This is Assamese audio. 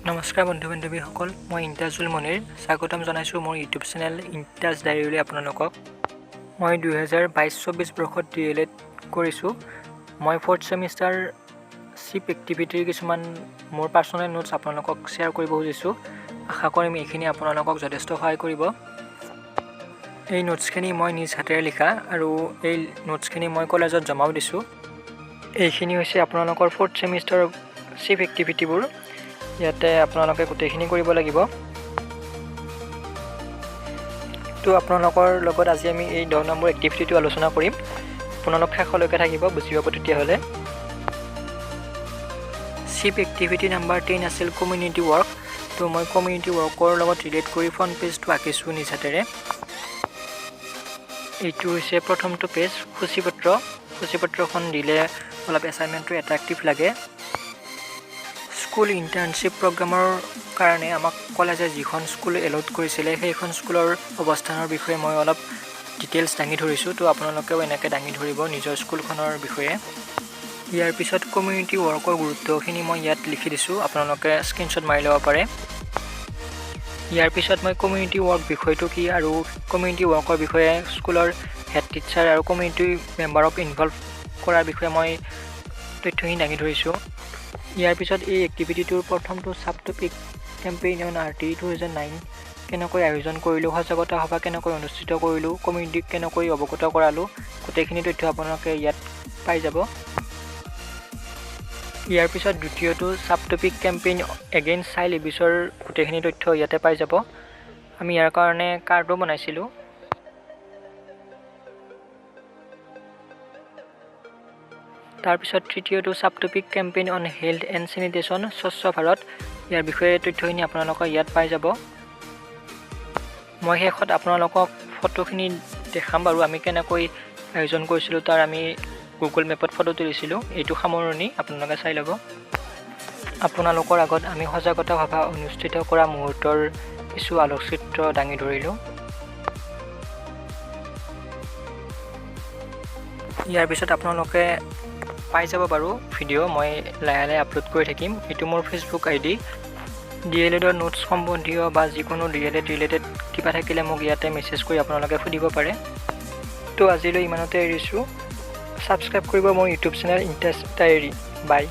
নমস্কাৰ বন্ধু বান্ধৱীসকল, মই ইন্টাজুল মনিৰ স্বাগতম জনাইছোঁ মোৰ ইউটিউব চেনেল ইন্টাজ ডায়েৰীলৈ আপোনালোকক। মই 2022-24 বৰ্ষত DLED কৰিছোঁ। মই 4th ছেমিষ্টাৰ চিপ এক্টিভিটিৰ কিছুমান মোৰ পাৰ্চনেল নোটছ আপোনালোকক শ্বেয়াৰ কৰিব খুজিছোঁ। আশা কৰিম এইখিনি আপোনালোকক যথেষ্ট সহায় কৰিব। এই নোটছখিনি মই নিজ হাতেৰে লিখা আৰু এই নোটছখিনি মই কলেজত জমাও দিছোঁ। এইখিনি হৈছে আপোনালোকৰ 4th ছেমিষ্টাৰৰ চিপ এক্টিভিটিবোৰ। ইয়াতে আপোনালোকে গোটেইখিনি কৰিব লাগিব। তো আপোনালোকৰ লগত আজি আমি এই 10 নম্বৰ এক্টিভিটিটো আলোচনা কৰিম। আপোনালোক শেষলৈকে থাকিব, বুজি পাব তেতিয়াহ'লে। চিপ এক্টিভিটি নাম্বাৰ 10 আছিল কমিউনিটি ৱৰ্ক। তো মই কমিউনিটি ৱৰ্কৰ লগত ৰিলেট কৰি ফ্ৰণ্ট পেজটো আঁকিছোঁ নিজ হাতেৰে। এইটো হৈছে প্ৰথমটো পেজ, সূচীপত্ৰ। সূচীপত্ৰখন দিলে অলপ এছাইনমেণ্টটো এট্ৰেক্টিভ লাগে। স্কুল ইণ্টাৰ্ণশ্বিপ প্ৰগ্ৰামৰ কাৰণে আমাক কলেজে যিখন স্কুল এলট কৰিছিলে সেইখন স্কুলৰ অৱস্থানৰ বিষয়ে মই অলপ ডিটেইলছ দাঙি ধৰিছোঁ। তো আপোনালোকেও এনেকৈ দাঙি ধৰিব নিজৰ স্কুলখনৰ বিষয়ে। ইয়াৰ পিছত কমিউনিটি ৱৰ্কৰ গুৰুত্বখিনি মই ইয়াত লিখি দিছোঁ, আপোনালোকে স্ক্ৰীনশ্বট মাৰি ল'ব পাৰে। ইয়াৰ পিছত মই কমিউনিটি ৱৰ্ক বিষয়টো কি আৰু কমিউনিটি ৱৰ্কৰ বিষয়ে স্কুলৰ হেড টিচাৰ আৰু কমিউনিটি মেম্বাৰক ইনভলভ কৰাৰ বিষয়ে মই তথ্যখিনি দাঙি ধৰিছোঁ। ইয়াৰ পিছত এই এক্টিভিটিটোৰ প্ৰথমটো sub topic campaign on RT 2009 কেনেকৈ আয়োজন কৰিলোঁ, সজাগতা সভা কেনেকৈ অনুষ্ঠিত কৰিলোঁ, কমিউনিটিক কেনেকৈ অৱগত কৰালোঁ, গোটেইখিনি তথ্য আপোনালোকে ইয়াত পাই যাব। ইয়াৰ পিছত দ্বিতীয়টো sub topic campaign against child এবিউছৰ গোটেইখিনি তথ্য ইয়াতে পাই যাব। আমি ইয়াৰ কাৰণে কাৰ্ডো বনাইছিলোঁ। তাৰপিছত তৃতীয়টো sub topic campaign on health and sanitation স্বচ্ছ ভাৰত, ইয়াৰ বিষয়ে তথ্যখিনি আপোনালোকে ইয়াত পাই যাব। মই শেষত আপোনালোকক ফটোখিনি দেখাম বাৰু, আমি কেনেকৈ আয়োজন কৰিছিলোঁ তাৰ আমি গুগল মেপত ফটো তুলিছিলোঁ। এইটো সামৰণি, আপোনালোকে চাই ল'ব। আপোনালোকৰ আগত আমি সজাগতা সভা অনুষ্ঠিত কৰা মুহূৰ্তৰ কিছু আলোকচিত্ৰ দাঙি ধৰিলোঁ। ইয়াৰ পিছত আপোনালোকে পাই যাব বাৰু ভিডিঅ', মই লাহে লাহে আপলোড কৰি থাকিম। এইটো মোৰ ফেচবুক ID। DLEDৰ নোটছ সম্বন্ধীয় বা যিকোনো DLED ৰিলেটেড কিবা থাকিলে মোক ইয়াতে মেছেজ কৰি আপোনালোকে সুধিব পাৰে। তো আজিলৈ ইমানতে এৰিছোঁ। ছাবস্ক্ৰাইব কৰিব মোৰ ইউটিউব চেনেল ইন্টাজ ডায়েৰী। বাই।